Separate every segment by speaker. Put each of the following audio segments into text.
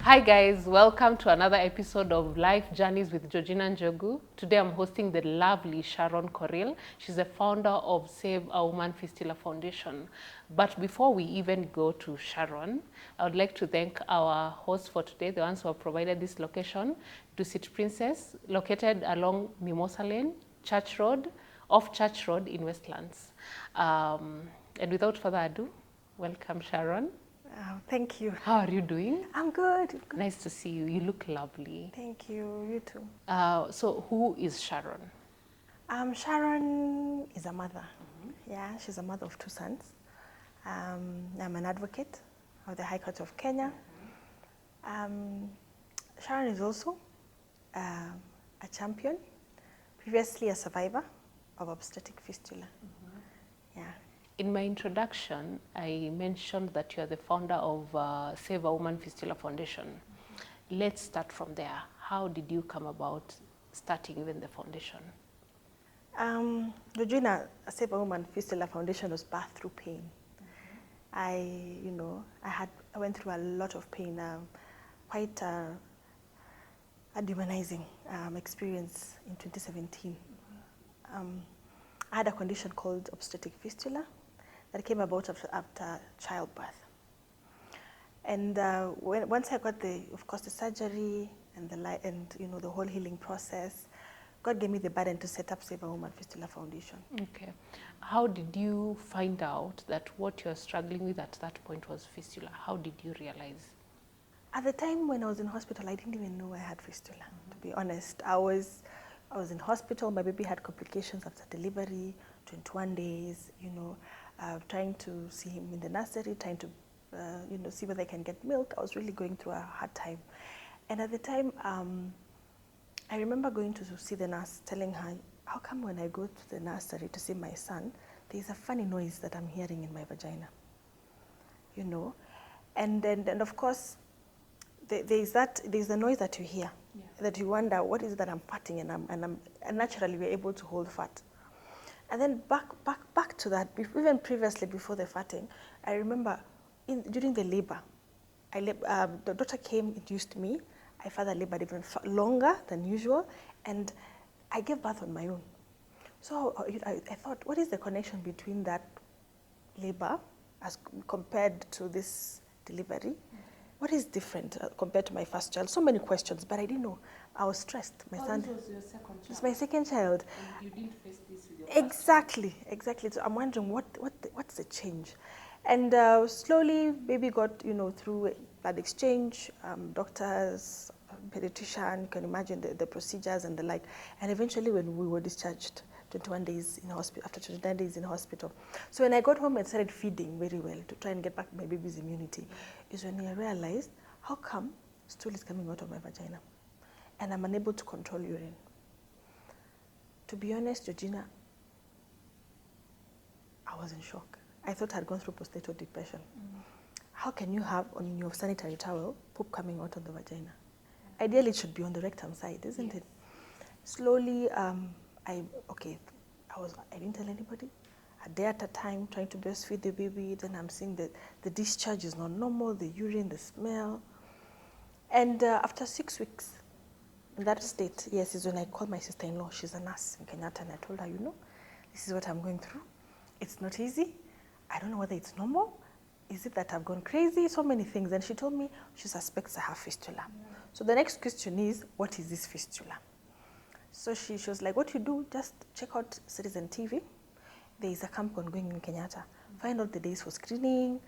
Speaker 1: Hi guys, welcome to another episode of Life Journeys with Georgina Njogu. Today I'm hosting the lovely Sharon Korir. She's the founder of Save a Woman Fistula Foundation. But before we even go to Sharon, I would like to thank our hosts for today, the ones who have provided this location, Dusit Princess, located along Mimosa Lane, Church Road, off Church Road in Westlands. And without further ado, welcome Sharon.
Speaker 2: Oh, thank you.
Speaker 1: How are you doing?
Speaker 2: I'm good.
Speaker 1: Nice to see you. You look lovely.
Speaker 2: Thank you. You too.
Speaker 1: So who is Sharon?
Speaker 2: Sharon is a mother. Yeah, she's a mother of 2 sons. I'm an advocate of the High Court of Kenya. Sharon is also a champion, previously a survivor of obstetric fistula. Yeah.
Speaker 1: In my introduction, I mentioned that you are the founder of Save a Woman Fistula Foundation. Let's start from there. How did you come about starting even the foundation?
Speaker 2: Georgina, Save a Woman Fistula Foundation was birthed through pain. I went through a lot of pain, quite a demonizing experience in 2017. I had a condition called obstetric fistula that came about after childbirth. And once I got the surgery and the whole healing process, God gave me the burden to set up Save a Woman Fistula Foundation.
Speaker 1: Okay. How did you find out that what you're struggling with at that point was fistula? How did you realize?
Speaker 2: At the time when I was in hospital, I didn't even know I had fistula, to be honest. I was in hospital, my baby had complications after delivery, 21 days, trying to see him in the nursery, trying to, see whether I can get milk. I was really going through a hard time. And at the time, I remember going to see the nurse, telling her, how come when I go to the nursery to see my son, there's a funny noise that I'm hearing in my vagina, And then of course, there's the noise that you hear, that you wonder, what is it that I'm farting, and naturally we're able to hold fat. And then back to that, even previously before the farting, I remember during the labor, the doctor came, induced me. I further labored even longer than usual, and I gave birth on my own. So I thought, what is the connection between that labor as compared to this delivery? What is different compared to my first child? So many questions, but I didn't know. I was stressed. My son.
Speaker 1: This was your second child.
Speaker 2: It's my second child.
Speaker 1: And you didn't face this with your
Speaker 2: Exactly. So I'm wondering what's the change, and slowly baby got through blood exchange, doctors, pediatrician. You can imagine the procedures and the like, and eventually when we were discharged. 21 days in hospital, after 29 days in hospital. So when I got home and started feeding very well to try and get back my baby's immunity, is when I realized, how come stool is coming out of my vagina and I'm unable to control urine? To be honest, Georgina, I was in shock. I thought I'd gone through postnatal depression. How can you have on your sanitary towel poop coming out of the vagina? Ideally, it should be on the rectum side, isn't it? Slowly, I didn't tell anybody. A day at a time, trying to breastfeed the baby. Then I'm seeing that the discharge is not normal, the urine, the smell. And after 6 weeks in that state, yes, is when I called my sister-in-law. She's a nurse in Kenyatta, and I told her, this is what I'm going through. It's not easy. I don't know whether it's normal. Is it that I've gone crazy? So many things. And she told me she suspects I have fistula. So the next question is, what is this fistula? So she was like, what you do, just check out Citizen TV. There is a camp ongoing in Kenyatta. Find out the days for screening,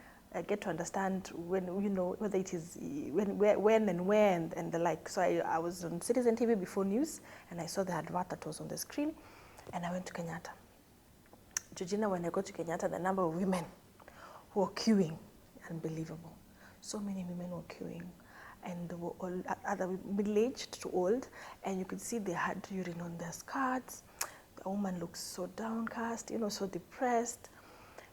Speaker 2: get to understand when, whether it is, when and where and the like. So I was on Citizen TV before news, and I saw the advert that was on the screen, and I went to Kenyatta. Georgina, when I got to Kenyatta, the number of women who were queuing, unbelievable. So many women were queuing. And they were all either middle-aged to old, and you could see they had urine on their skirts. The woman looks so downcast, so depressed.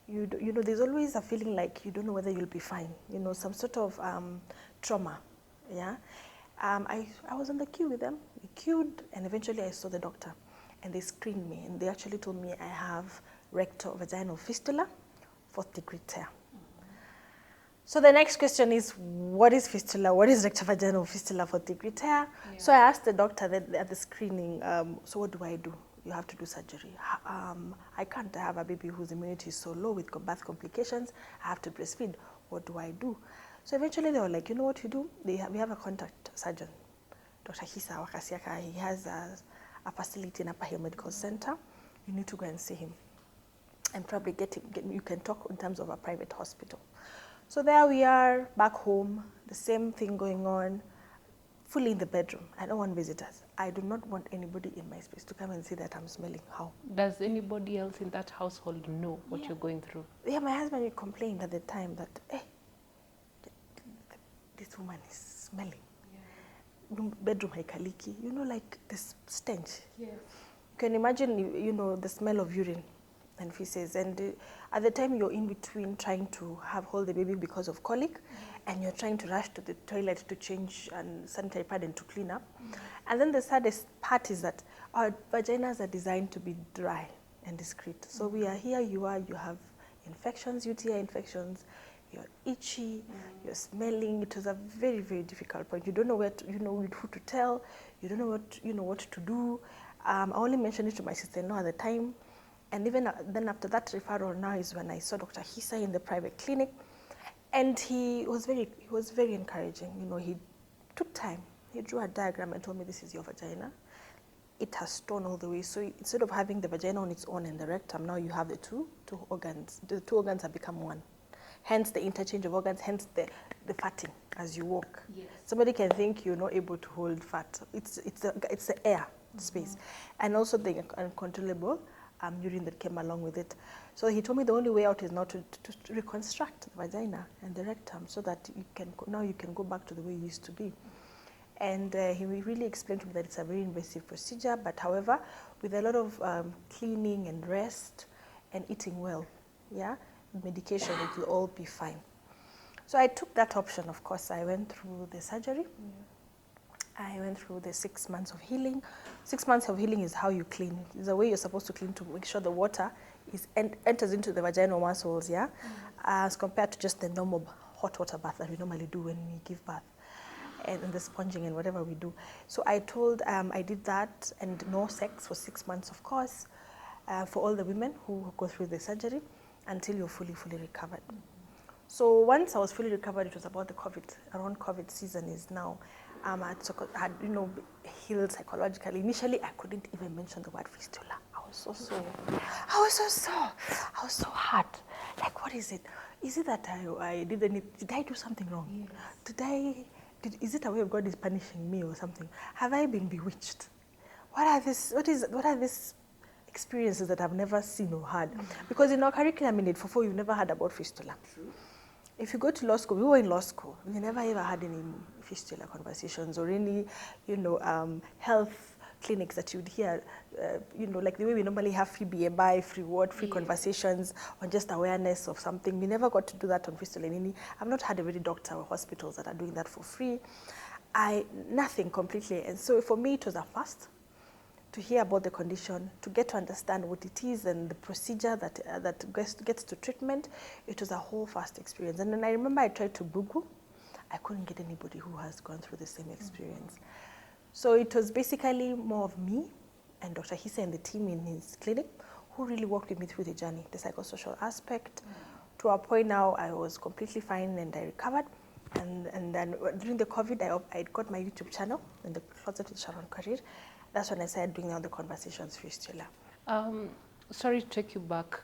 Speaker 2: There's always a feeling like you don't know whether you'll be fine. Some sort of trauma. Yeah. I was on the queue with them. We queued, and eventually I saw the doctor, and they screened me, and they actually told me I have rectovaginal fistula, 4th degree tear. So the next question is, what is fistula, what is rectovaginal fistula for thick tear.
Speaker 1: Yeah.
Speaker 2: So I asked the doctor that at the screening, so what do I do? You have to do surgery. I can't have a baby whose immunity is so low with birth complications. I have to breastfeed. What do I do? So eventually they were like, you know what you do? We have a contact surgeon, Dr. Hisa Wakasiaka. He has a facility in Upper Hill Medical Center. You need to go and see him and probably you can talk in terms of a private hospital. So there we are, back home, the same thing going on, fully in the bedroom. I don't want visitors. I do not want anybody in my space to come and see that I'm smelling. How?
Speaker 1: Does anybody else in that household know what you're going through?
Speaker 2: Yeah, my husband would complain at the time that, hey, this woman is smelling. Yeah. Bedroom haikaliki, you know, like this stench. Yes. You can imagine, you know, the smell of urine and feces. And at the time you're in between trying to hold the baby because of colic, and you're trying to rush to the toilet to change and sanitary pad and to clean up. And then the saddest part is that our vaginas are designed to be dry and discreet. So we are here, you have infections, UTI infections, you're itchy, you're smelling. It was a very, very difficult point. You don't know where to, who to tell, you don't know what to do. I only mentioned it to my sister-in-law at the time. And even then after that referral now is when I saw Dr. Hisa in the private clinic. And he was very encouraging. You know, he took time. He drew a diagram and told me, this is your vagina. It has stone all the way. So instead of having the vagina on its own and the rectum, now you have the two organs. The two organs have become one. Hence the interchange of organs, hence the fatting as you walk. Yes. Somebody can think you're not able to hold fat. It's the air space. And also the uncontrollable urine that came along with it. So he told me the only way out is now to reconstruct the vagina and the rectum so that you can go back to the way it used to be. And he really explained to me that it's a very invasive procedure, but however, with a lot of cleaning and rest and eating well, yeah, medication, it will all be fine. So I took that option, of course. I went through the surgery. I went through the 6 months of healing. 6 months of healing is how you clean. It's the way you're supposed to clean to make sure the water enters into the vaginal muscles, yeah, as compared to just the normal hot water bath that we normally do when we give birth, and the sponging and whatever we do. So I did that, and no sex for 6 months, of course, for all the women who go through the surgery until you're fully recovered. So once I was fully recovered, it was about around COVID season is now. I had healed psychologically. Initially, I couldn't even mention the word fistula. I was so sore. I was so hurt. Like, what is it? Is it that did I do something wrong? Yes. Is it a way of God is punishing me or something? Have I been bewitched? What are these experiences that I've never seen or heard? Because in our curriculum in it, you've never heard about fistula. True. If you go to law school, we were in law school. We never ever had any fistula conversations or any, health clinics that you'd hear, like the way we normally have free BMI, free word, free conversations on just awareness of something. We never got to do that on fistula. I've not had any doctor or hospitals that are doing that for free. Nothing completely. And so for me, it was a first to hear about the condition, to get to understand what it is and the procedure that gets to treatment. It was a whole first experience. And then I remember I tried to Google. I couldn't get anybody who has gone through the same experience. So it was basically more of me and Dr. Hisa and the team in his clinic who really walked with me through the journey, the psychosocial aspect. To a point now, I was completely fine and I recovered. And then during the COVID, I got my YouTube channel, In the Closet with Sharon Korir. That's when I started doing all the conversations fistula.
Speaker 1: Sorry to take you back,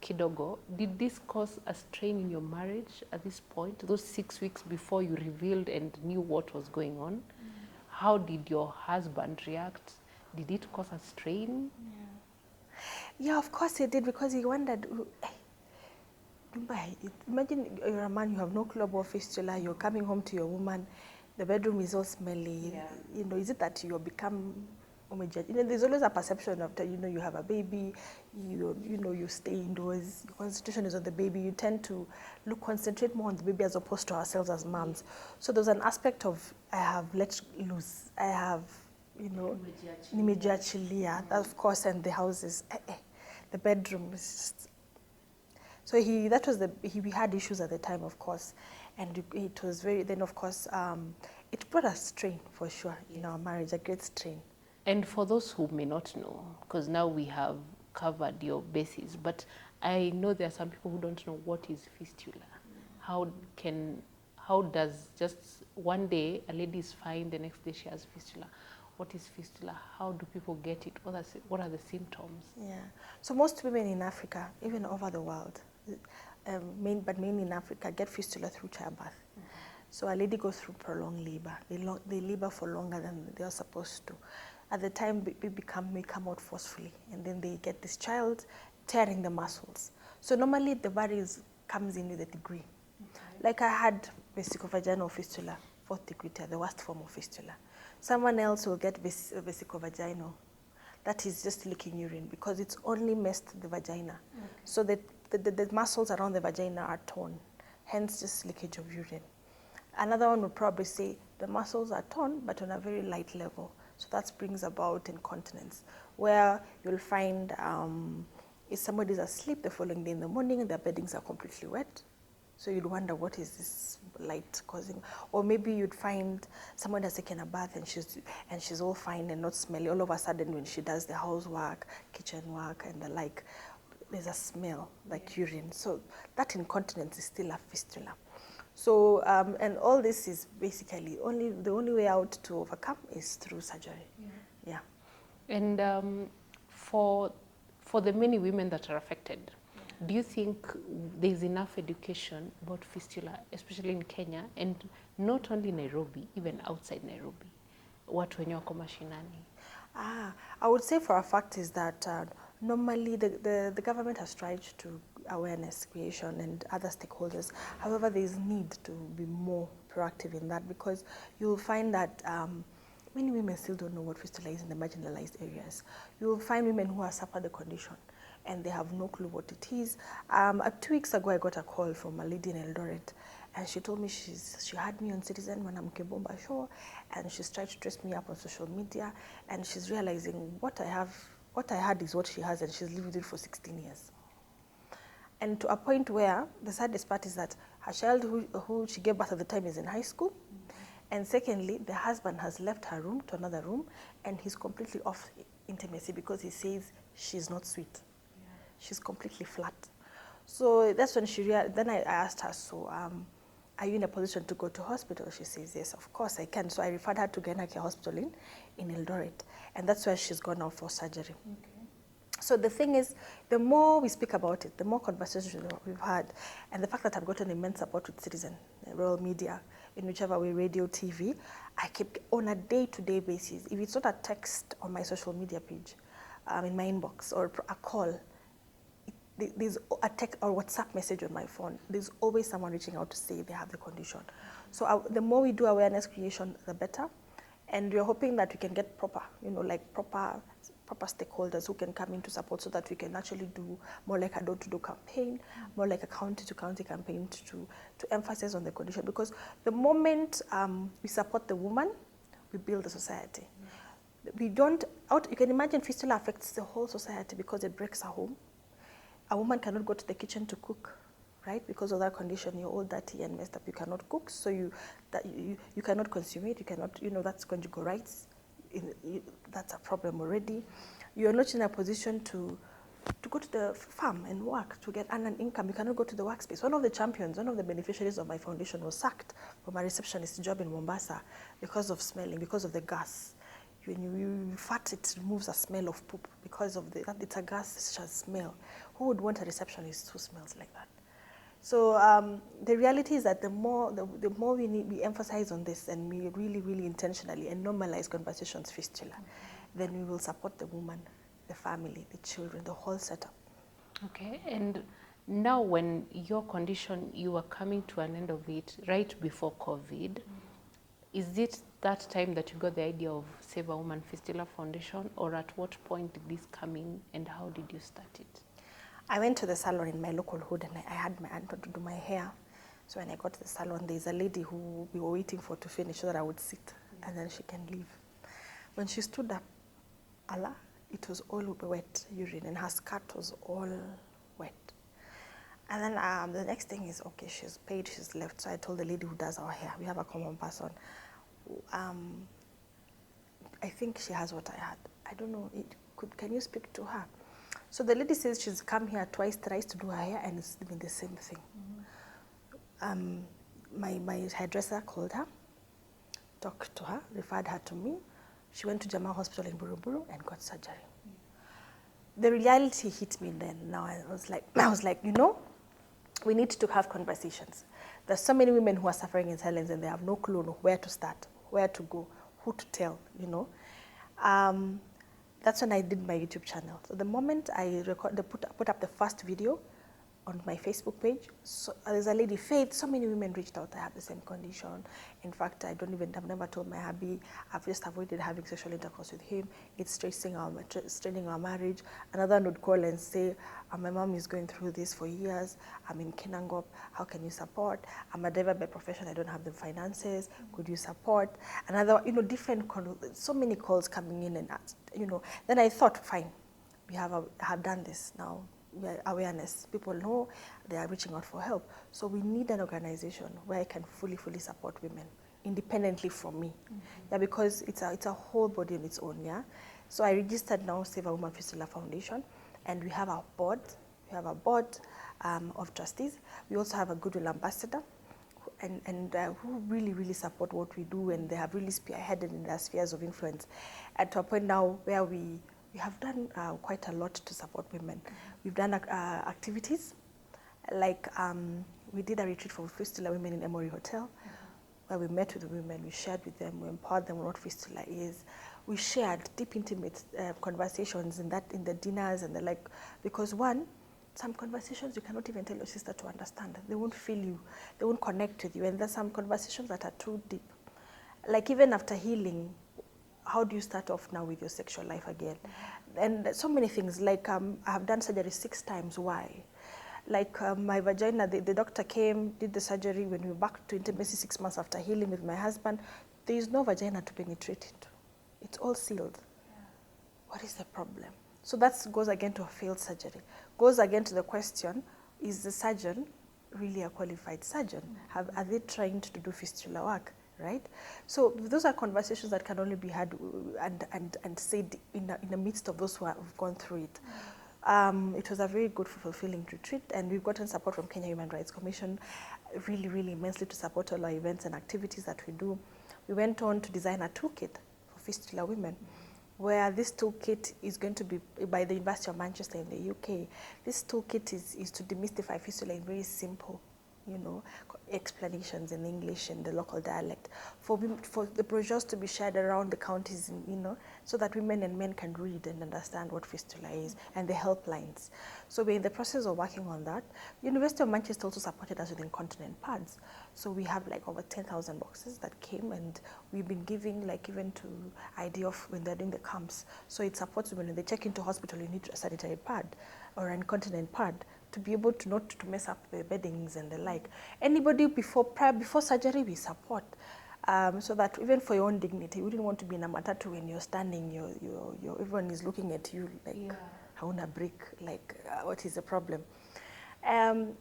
Speaker 1: kidogo. Did this cause a strain in your marriage at this point, those 6 weeks before you revealed and knew what was going on? How did your husband react? Did it cause a strain?
Speaker 2: Yeah, of course it did, because he wondered, imagine you're a man, you have no clue about fistula, you're coming home to your woman, the bedroom is all smelly. Is it that you become there's always a perception after you have a baby, you stay indoors, your concentration is on the baby, you tend to concentrate more on the baby as opposed to ourselves as moms. So there's an aspect of I have let loose, I have nimejiachilia, of course, and the house is the bedroom is just. So we had issues at the time, of course, and it was very, then of course, it brought a strain for sure in our marriage, a great strain.
Speaker 1: And for those who may not know, because now we have covered your bases, but I know there are some people who don't know what is fistula. How does just one day a lady is fine, the next day she has fistula? What is fistula? How do people get it? What are the symptoms?
Speaker 2: Yeah. So most women in Africa, even over the world, but mainly in Africa, get fistula through childbirth. So a lady goes through prolonged labor. They labor for longer than they are supposed to. At the time, baby may come out forcefully, and then they get this child tearing the muscles. So normally the varus comes in with a degree. Like I had vesicovaginal fistula, 4th degree tear, the worst form of fistula. Someone else will get vesicovaginal. That is just leaking urine because it's only messed the vagina. Okay. So the muscles around the vagina are torn, hence just leakage of urine. Another one would probably say the muscles are torn, but on a very light level. So that brings about incontinence, where you'll find if somebody's asleep the following day in the morning and their beddings are completely wet, so you'd wonder what is this light causing. Or maybe you'd find someone has taken a bath and she's all fine and not smelly. All of a sudden when she does the housework, kitchen work and the like, there's a smell like urine. So that incontinence is still a fistula. So, and all this is basically the only way out to overcome is through surgery. Yeah.
Speaker 1: And for the many women that are affected, do you think there's enough education about fistula, especially in Kenya, and not only Nairobi, even outside Nairobi? Watu wenye wako mashinani?
Speaker 2: I would say for a fact is that normally the government has tried to awareness creation and other stakeholders. However, there is need to be more proactive in that, because you'll find that many women still don't know what fistula is in the marginalized areas. You'll find women who have suffered the condition and they have no clue what it is. 2 weeks ago, I got a call from a lady in Eldoret, and she told me she had me on Citizen when I'm Kebomba show, and she's tried to dress me up on social media, and she's realizing what I had is what she has, and she's lived with it for 16 years. And to a point where the saddest part is that her child who she gave birth at the time is in high school. And secondly, the husband has left her room to another room, and he's completely off intimacy because he says she's not sweet. Yeah. She's completely flat. So that's when then I asked her, so are you in a position to go to hospital? She says, yes, of course I can. So I referred her to Genaki Hospital in Eldoret, and that's where she's gone now for surgery. Okay. So the thing is, the more we speak about it, the more conversations we've had, and the fact that I've gotten immense support with Citizen, rural media, in whichever way, radio, TV, I keep on a day-to-day basis. If it's not a text on my social media page, in my inbox, or a call, there's a text or WhatsApp message on my phone, there's always someone reaching out to say they have the condition. So the more we do awareness creation, the better. And we're hoping that we can get proper stakeholders who can come in to support, so that we can actually do more like a door-to-door campaign, more like a county-to-county campaign to emphasize on the condition. Because the moment we support the woman, we build a society. We don't, you can imagine fistula affects the whole society because it breaks a home. A woman cannot go to the kitchen to cook, right? Because of that condition, you're all dirty and messed up. You cannot cook, so you cannot consume it. You cannot, that's conjugal rights. That's a problem already. You're not in a position to go to the farm and work to get an income. You cannot go to the workspace. One of the champions, one of the beneficiaries of my foundation was sacked from a receptionist job in Mombasa because of smelling, because of the gas. When you fart, it removes a smell of poop because of it's a gas smell. Who would want a receptionist who smells like that? So the reality is that the more we emphasize on this, and we really, really intentionally and normalize conversations fistula, then we will support the woman, the family, the children, the whole setup.
Speaker 1: Okay, and now when your condition, you are coming to an end of it right before COVID, is it that time that you got the idea of Save a Woman Fistula Foundation, or at what point did this come in and how did you start it?
Speaker 2: I went to the salon in my local hood, and I had my aunt to do my hair. So when I got to the salon, there's a lady who we were waiting for to finish so that I would sit, and then she can leave. When she stood up, Allah, it was all wet urine, and her skirt was all wet. And then the next thing is, okay, she's paid, she's left. So I told the lady who does our hair, we have a common person. I think she has what I had. I don't know, can you speak to her? So the lady says she's come here twice, thrice to do her hair, and it's been the same thing. My hairdresser called her, talked to her, referred her to me. She went to Jamal Hospital in Buruburu and got surgery. The reality hit me then. Now I was like, you know, we need to have conversations. There's so many women who are suffering in silence and they have no clue where to start, where to go, who to tell, you know. That's when I did my YouTube channel. So the moment I put up the first video on my Facebook page, so there's a lady, Faith, so many women reached out, I have the same condition. In fact, I've never told my hubby, I've just avoided having sexual intercourse with him. It's straining our marriage. Another one would call and say, my mom is going through this for years. I'm in Kinangop, how can you support? I'm a driver by profession, I don't have the finances, could you support? Another, you know, so many calls coming in and, you know, then I thought, fine, we have done this now. Awareness. People know they are reaching out for help. So we need an organization where I can fully support women independently from me. Yeah, because it's a whole body on its own, yeah. So I registered now Save a Woman Fistula Foundation, and we have our board. We have a board of trustees. We also have a goodwill ambassador and who really support what we do, and they have really spearheaded in their spheres of influence. And to a point now where we have done quite a lot to support women. We've done activities, like we did a retreat for fistula women in Emory Hotel, where we met with the women, we shared with them, we empowered them on what fistula is. We shared deep, intimate conversations in the dinners and the like, because one, some conversations you cannot even tell your sister to understand. They won't feel you, they won't connect with you, and there's some conversations that are too deep. Like even after healing, how do you start off now with your sexual life again? And so many things, like I have done surgery 6 times, why? Like my vagina, the doctor came, did the surgery, when we were back to intimacy 6 months after healing with my husband, there is no vagina to penetrate into. It's all sealed. Yeah. What is the problem? So that goes again to a failed surgery. Goes again to the question, is the surgeon really a qualified surgeon? Are they trained to do fistula work? Right? So those are conversations that can only be had and said in the midst of those who have gone through it. It was a very good, fulfilling retreat, and we've gotten support from Kenya Human Rights Commission, really immensely, to support all our events and activities that we do. We went on to design a toolkit for fistula women, where this toolkit is going to be by the University of Manchester in the UK. This toolkit is to demystify fistula in very simple, you know, explanations in English and the local dialect, for the brochures to be shared around the counties, you know, so that women and men can read and understand what fistula is, and the helplines. So we're in the process of working on that. The University of Manchester also supported us with incontinent pads. So we have like over 10,000 boxes that came, and we've been giving, like, even to idea of when they're doing the camps. So it supports women when they check into hospital, you need a sanitary pad or an incontinent pad, to be able to not to mess up the beddings and the like. Anybody before surgery, we support, so that even for your own dignity, you wouldn't want to be in a matatu when you're standing, everyone is looking at you like, hauna break, like, what is the problem?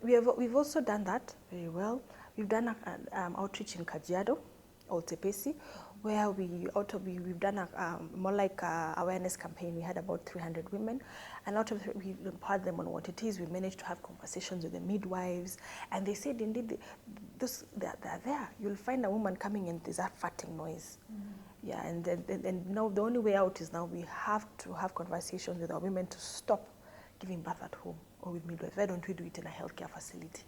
Speaker 2: We've also done that very well. We've done outreach in Kajiado, or Tepesi, where we've done more like a awareness campaign. We had about 300 women, and out of it, we empowered them on what it is. We managed to have conversations with the midwives, and they said, indeed, they're there. You'll find a woman coming and there's a farting noise. Yeah, and now the only way out is now we have to have conversations with our women to stop giving birth at home or with midwives. Why don't we do it in a healthcare facility?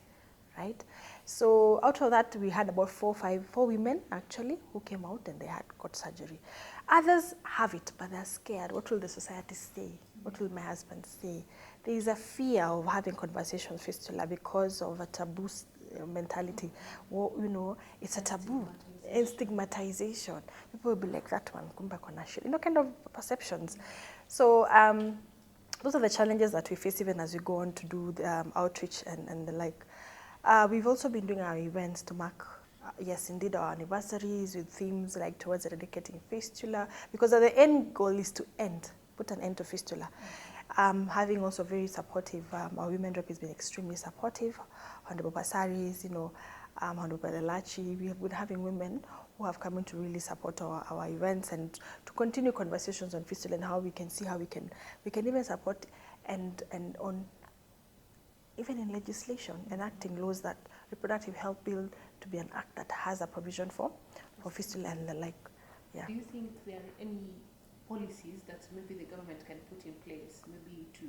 Speaker 2: Right? So out of that, we had about 4 women actually who came out and they had got surgery. Others have it, but they're scared. What will the society say? What will my husband say? There is a fear of having conversations fistula because of a taboo mentality. Well, you know, it's a taboo. And stigmatization. People will be like, that one, kumba kona shit. You know, kind of perceptions. So those are the challenges that we face even as we go on to do the outreach and the like. We've also been doing our events to mark, yes, indeed, our anniversaries with themes like towards eradicating fistula, because the end goal is to put an end to fistula. Having also very supportive, our women rep has been extremely supportive. Honorable Basaris, Honorable Elachi, we have been having women who have come in to really support our events and to continue conversations on fistula and how we can see how we can even support and on even in legislation, enacting laws that reproductive health bill to be an act that has a provision for fistula and the like. Yeah.
Speaker 1: Do you think there are any policies that maybe the government can put in place, maybe to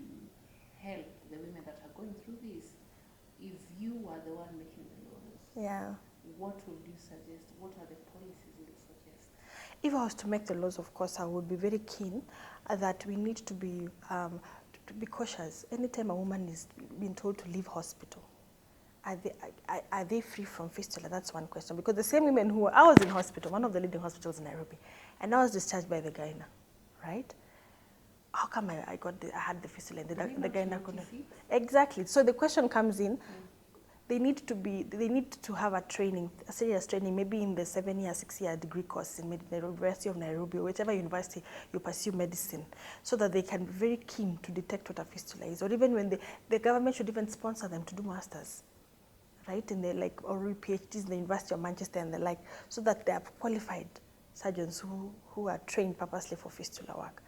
Speaker 1: help the women that are going through this? If you are the one making the laws,
Speaker 2: Yeah.
Speaker 1: what would you suggest? What are the policies you would suggest?
Speaker 2: If I was to make the laws, of course, I would be very keen that we need to be cautious. Anytime a woman is being told to leave hospital, are they free from fistula? That's one question. Because the same women who I was in hospital, one of the leading hospitals in Nairobi, and I was discharged by the gyna, right? How come I had the fistula and the gyna couldn't? Exactly. So the question comes in. They need to have a serious training, maybe in the 7-year, 6-year degree course in the University of Nairobi or whichever university you pursue medicine, so that they can be very keen to detect what a fistula is. Or even when the government should even sponsor them to do masters, right? In the or PhDs in the University of Manchester and the like, so that they are qualified surgeons who are trained purposely for fistula work.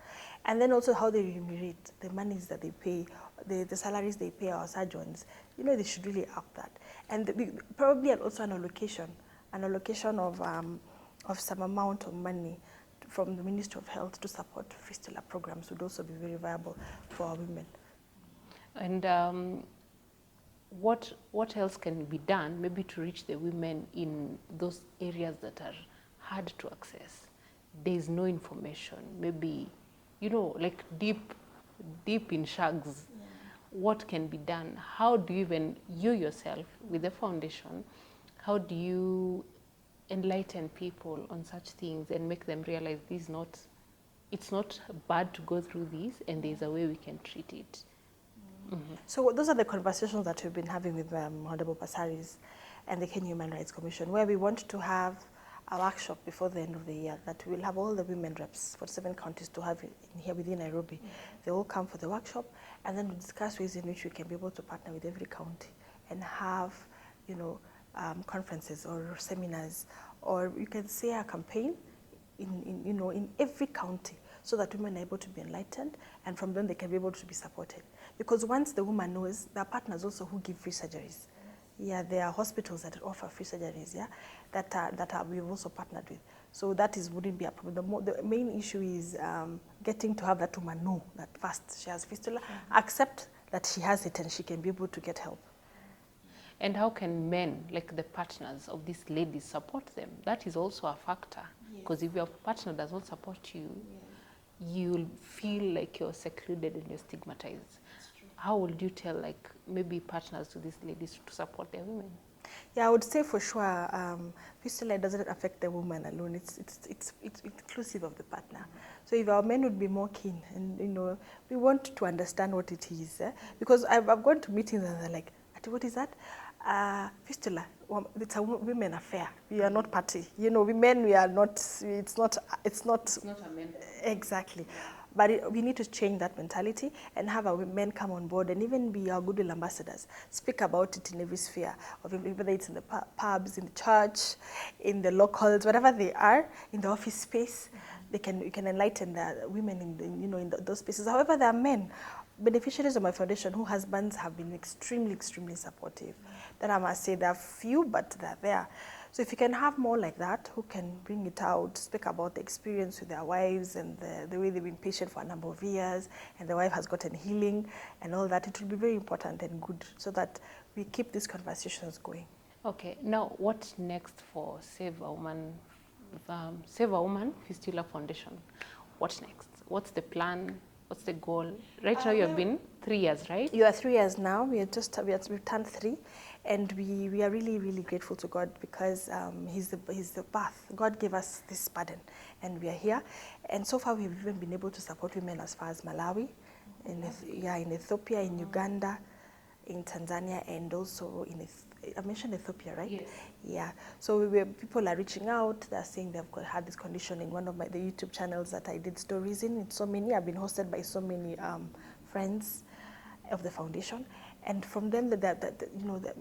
Speaker 2: And then also how they remunerate the monies that they pay, the salaries they pay our surgeons. They should really up that. And probably also an allocation of some amount of money from the Ministry of Health to support fistula programs would also be very viable for our women.
Speaker 1: And what else can be done maybe to reach the women in those areas that are hard to access? There is no information, maybe, like deep in shags. Yeah. What can be done? How do you even, you yourself with the foundation, how do you enlighten people on such things and make them realize it's not bad to go through this and there's a way we can treat it? Mm-hmm.
Speaker 2: So those are the conversations that we've been having with Honorable Basaris and the Kenya Human Rights Commission, where we want to have a workshop before the end of the year that we'll have all the women reps for 7 counties to have in here within Nairobi. Mm-hmm. They all come for the workshop, and then we discuss ways in which we can be able to partner with every county and have, conferences or seminars, or you can say a campaign in every county, so that women are able to be enlightened, and from them they can be able to be supported. Because once the woman knows, there are partners also who give free surgeries. Yeah, there are hospitals that offer free surgeries, yeah, that we've also partnered with. So that wouldn't be a problem. The main issue is getting to have that woman know that first she has fistula, accept that she has it, and she can be able to get help.
Speaker 1: And how can men, like the partners of these ladies, support them? That is also a factor. Because if your partner does not support you, you'll feel like you're secluded and you're stigmatized. How would you tell, maybe partners to these ladies to support their women?
Speaker 2: Yeah, I would say for sure, fistula doesn't affect the woman alone. It's inclusive of the partner. So if our men would be more keen, and we want to understand what it is, because I've gone to meetings and they're like, what is that? Fistula. It's a women affair. We are not party. Women, we are not. It's not
Speaker 1: a men.
Speaker 2: Exactly. But we need to change that mentality and have our men come on board and even be our goodwill ambassadors. Speak about it in every sphere, whether it's in the pubs, in the church, in the locals, whatever they are, in the office space. We can enlighten the women in those spaces. However, there are men, beneficiaries of my foundation, whose husbands have been extremely, extremely supportive. Then I must say there are few, but they're there. So if you can have more like that, who can bring it out, speak about the experience with their wives and the way they've been patient for a number of years, and the wife has gotten healing and all that, it will be very important and good, so that we keep these conversations going.
Speaker 1: Okay, now what's next for Save a Woman Fistula Foundation? What's next? What's the plan? What's the goal? Right now you have been 3 years, right?
Speaker 2: You are 3 years now. We've turned 3, and we are really, really grateful to God, because He's the path. God gave us this burden, and we are here. And so far we've even been able to support women as far as Malawi, in Ethiopia, in Uganda, in Tanzania, and also I mentioned Ethiopia, right?
Speaker 1: Yes.
Speaker 2: Yeah. So people are reaching out. They're saying they've had this condition in one of the YouTube channels that I did stories in. It's so many. I've been hosted by so many friends of the foundation, and from them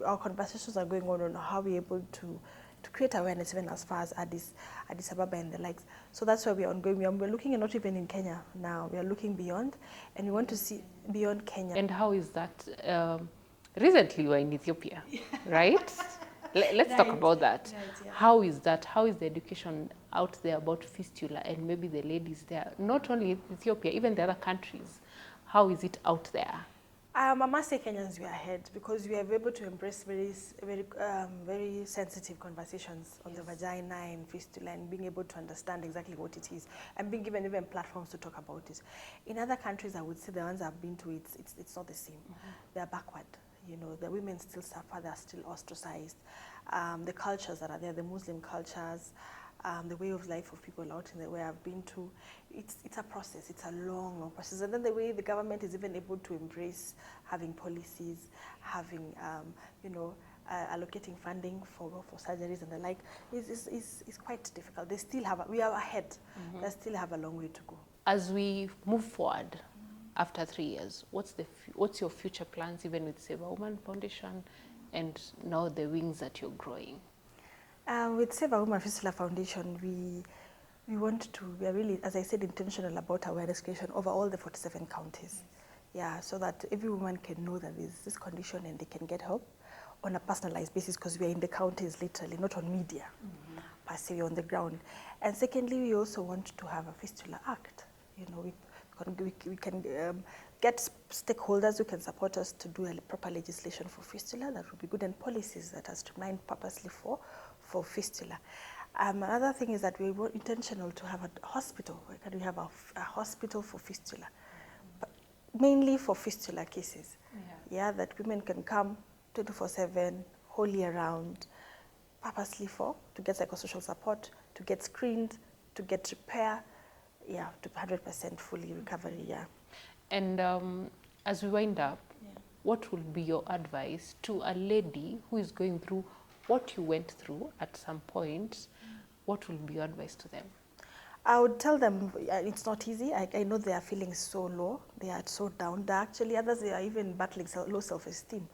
Speaker 2: our conversations are going on how we're able to create awareness even as far as Addis Ababa and the likes. So that's why we're ongoing. We're looking at not even in Kenya now. We are looking beyond, and we want to see beyond Kenya.
Speaker 1: And how is that? Recently, you were in Ethiopia, right? Let's talk about that.
Speaker 2: Right, yeah.
Speaker 1: How is that? How is the education out there about fistula and maybe the ladies there? Not only in Ethiopia, even the other countries. How is it out there?
Speaker 2: I must say Kenyans were ahead because we are able to embrace very sensitive conversations on the vagina and fistula and being able to understand exactly what it is and being given even platforms to talk about it. In other countries, I would say the ones I've been to, it's not the same. They are backward. The women still suffer, they're still ostracized. The cultures that are there, the Muslim cultures, the way of life of people out in the way I've been to, it's a process, it's a long process. And then the way the government is even able to embrace having policies, having, allocating funding for surgeries and the like, is quite difficult. They still have, we are ahead, they still have a long way to go.
Speaker 1: As we move forward, after 3 years, what's your future plans, even with Save a Woman Foundation and now the wings that you're growing?
Speaker 2: With Save a Woman Fistula Foundation, we are really, as I said, intentional about awareness creation over all the 47 counties. Yeah, so that every woman can know that there's this condition and they can get help on a personalized basis because we are in the counties literally, not on media, per se, on the ground. And secondly, we also want to have a Fistula Act. We can get stakeholders who can support us to do a proper legislation for fistula. That would be good, and policies that are streamlined purposely for fistula. Another thing is that we were intentional to have a hospital. Where can we have a hospital for fistula? But mainly for fistula cases. Yeah, that women can come 24/7, whole year round, purposely to get psychosocial support, to get screened, to get repair, to 100% fully recovery,
Speaker 1: And as we wind up, what will be your advice to a lady who is going through what you went through at some point? What will be your advice to them?
Speaker 2: I would tell them it's not easy. I know they are feeling so low. They are so down. Others, they are even battling low self-esteem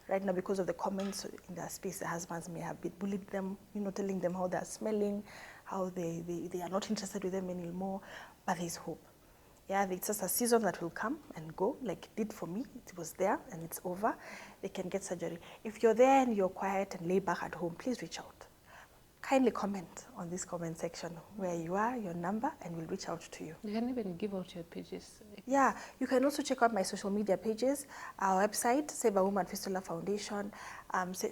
Speaker 2: right now because of the comments in their space. The husbands may have bullied them, telling them how they are smelling, how they are not interested with them anymore. But there's hope. Yeah, it's just a season that will come and go, like it did for me. It was there and it's over. They can get surgery. If you're there and you're quiet and lay back at home, please reach out. Kindly comment on this comment section where you are, your number, and we'll reach out to you.
Speaker 1: You can even give out your pages.
Speaker 2: Yeah, you can also check out my social media pages, our website, Save a Woman Fistula Foundation,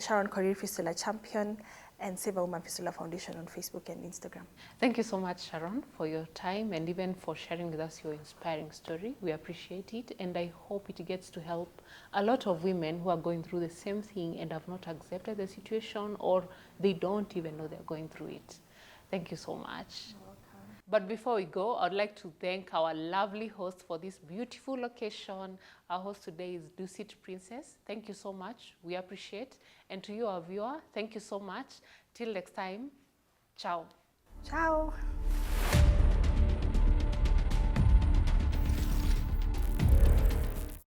Speaker 2: Sharon Korir Fistula Champion, and Save a Woman Fistula Foundation on Facebook and Instagram.
Speaker 1: Thank you so much, Sharon, for your time and even for sharing with us your inspiring story. We appreciate it, and I hope it gets to help a lot of women who are going through the same thing and have not accepted the situation, or they don't even know they're going through it. Thank you so much.
Speaker 2: You're welcome.
Speaker 1: But before we go, I'd like to thank our lovely host for this beautiful location. Our host today is Dusit Princess. Thank you so much. We appreciate. And to you, our viewer, thank you so much. Till next time, ciao.
Speaker 2: Ciao.